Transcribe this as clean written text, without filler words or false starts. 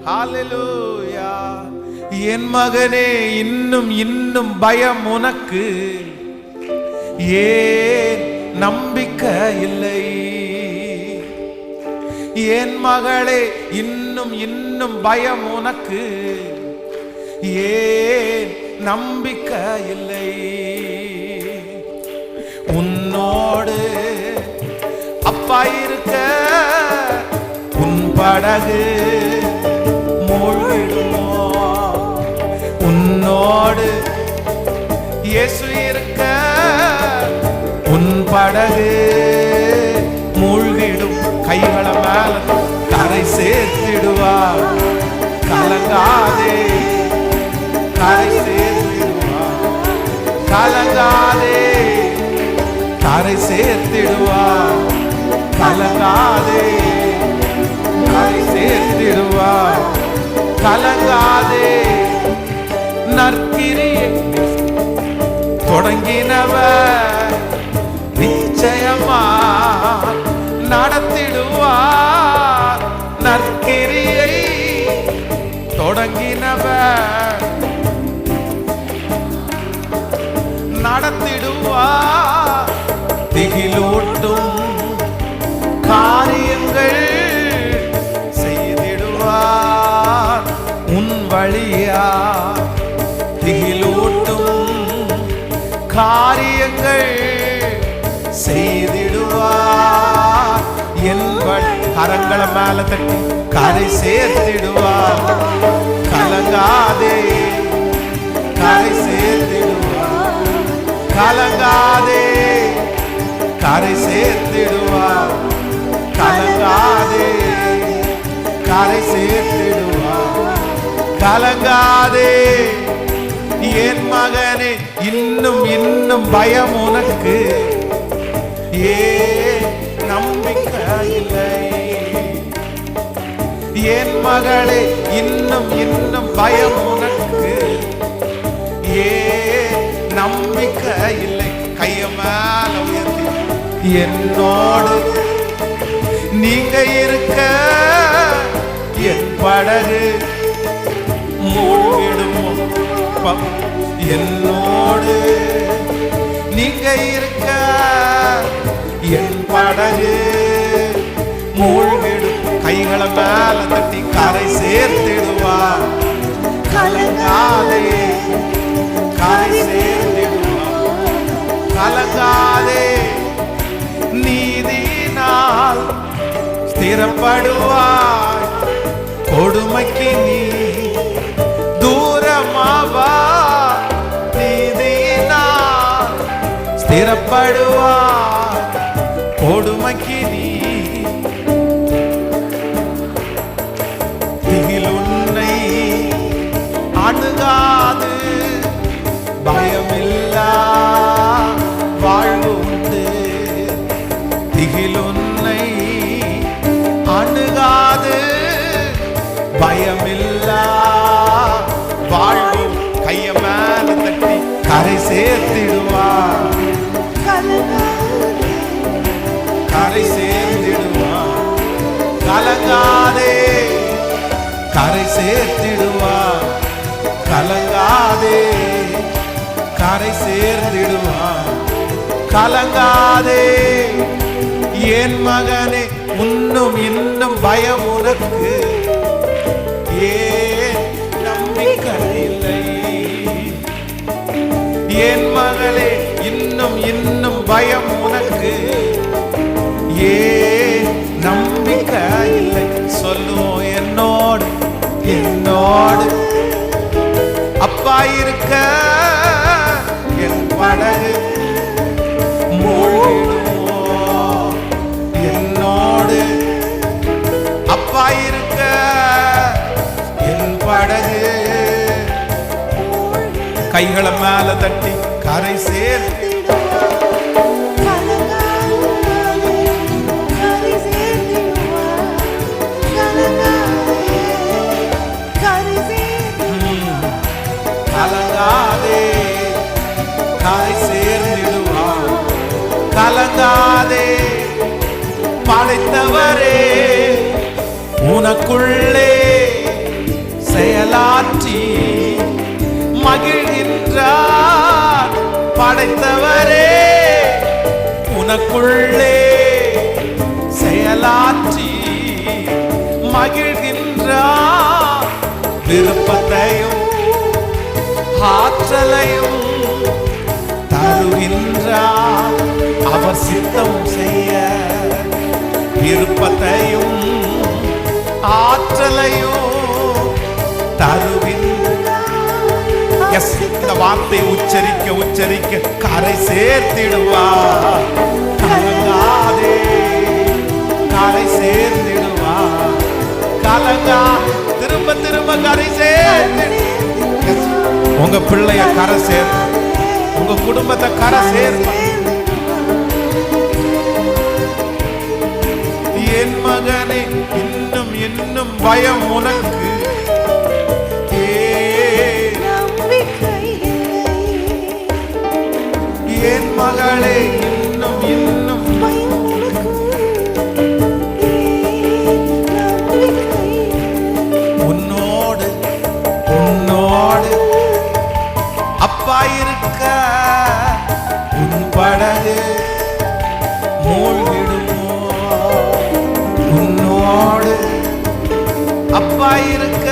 ஹalleluya. என் மகனே, இன்னும் இன்னும் பயம் உனக்கு, ஏன் நம்பிக்கை இல்லை? என் மகளே, இன்னும் இன்னும் பயம் உனக்கு, ஏன் நம்பிக்கை இல்லை? உன்னோடு அப்பா இருக்க உன் படகு மூழ்கிடுமோ? உன்னோடு இயேசு இருக்க உன் படகு மூழ்கிடும். கைகள மேல கரை சேர்த்திடுவார். கலங்காதே, கரை சேர்த்திடுவார். கலங்காதே, கரை சேர்த்திடுவார். கலங்காதே, கரை சேர்த்திடுவார். கலங்காதே. நற்கிரியை தொடங்கினவர் நிச்சயமா நடத்திடுவார். நற்கிரியை தொடங்கினவர் நடத்திடுவார். திகிலூட்டும் காரியங்கள் செய்திடுவார் உன் வழியா. திகிலூட்டும் காரியங்கள் செய்திடுவார் என் வழி. கரங்களை மேல தட்டி கரை சேர்த்திடுவார். கலங்காதே, கரை சேர்த்திடுவார். கலங்காதே, கரை சேர்த்திடுவார். கலங்காதே, கரை சேர்த்திடுவார். கலங்காதே. என் மகனே, இன்னும் இன்னும் பயம் உனக்கு, ஏன் நம்பிக்கை இல்லை? என் மகளே, இன்னும் இன்னும் பயம் உனக்கு, ஏன் நம்பிக்கை இல்லை? கைய மேல உயர்த்தி, என்னோடு நீங்க இருக்க என் படகு மூழ்கிடுமோ? என்னோடு நீங்க இருக்க என் படகு மூழ்கிடும். கைகளை மேல தட்டி கரை சேர்த்திடுவார். கலங்காதே, கரை சேர்த்திடுவார். கலங்காதே. நீதியினால் ஸ்திரப்படுவாய். கொடுமைக்கு நீ தூரமாவா. நீதியினால் ஸ்திரப்படுவாய். கொடுமைக்கு நீ. திகில் உன்னை அணுகாது. பயமில்லா வாழ்வு உண்டு. திகில் உன்னை அணுகாது. பயமில்லா வாழ்வு. கைய மேல தட்டி கரை சேர்த்திடுவார். கரை சேர்த்திடுவார். கலங்காதே, கரை சேர்த்திடுவார். கலங்காதே, கரை சேர்த்திடுவார். கலங்காதே. என் மகனே, இன்னும் இன்னும் பயம் உனக்கு, ஏன் நம்பிக்கை இல்லை? என் மகளே, இன்னும் இன்னும் பயம் உனக்கு, ஏன் நம்பிக்கை இல்லை? சொல்லுவோம், என்னோடு என்னோடு அப்பா இருக்க என் படகு மூழ்கிடுமோ? என்னோடு அப்பா இருக்க என் படகு. கைகளை மேல தட்டி கரை சேர்த்து கலங்காதே, கரை சேர்ந்திடுவார். கலங்காதே. படைத்தவரே, உனக்குள்ளே அழைத்தவரே உனக்குள்ளே செயலாற்றி மகிழ்கின்றார். விருப்பத்தையும் ஆற்றலையும் தருகின்றார். அவர் சித்தம் செய்ய விருப்பத்தையும் ஆற்றலையும் தருகின்றார். இந்த வார்த்தை உச்சரிக்க உச்சரிக்க கரை சேர்த்திடுவார். கலங்காதே, கரை சேர்த்திடுவார். கலங்கா திரும்ப திரும்ப கரை சேர்த்திடு. உங்க பிள்ளைய கரை சேர், உங்க குடும்பத்தை கரை சேர். என் மகனே இன்னும் இன்னும் பயம் உனக்கு, என் மகளே இன்னும் இன்னும் உன்னோடு உன்னோடு அப்பா இருக்க உன் படகு மூழ்கிடுமோ. உன்னோடு அப்பா இருக்க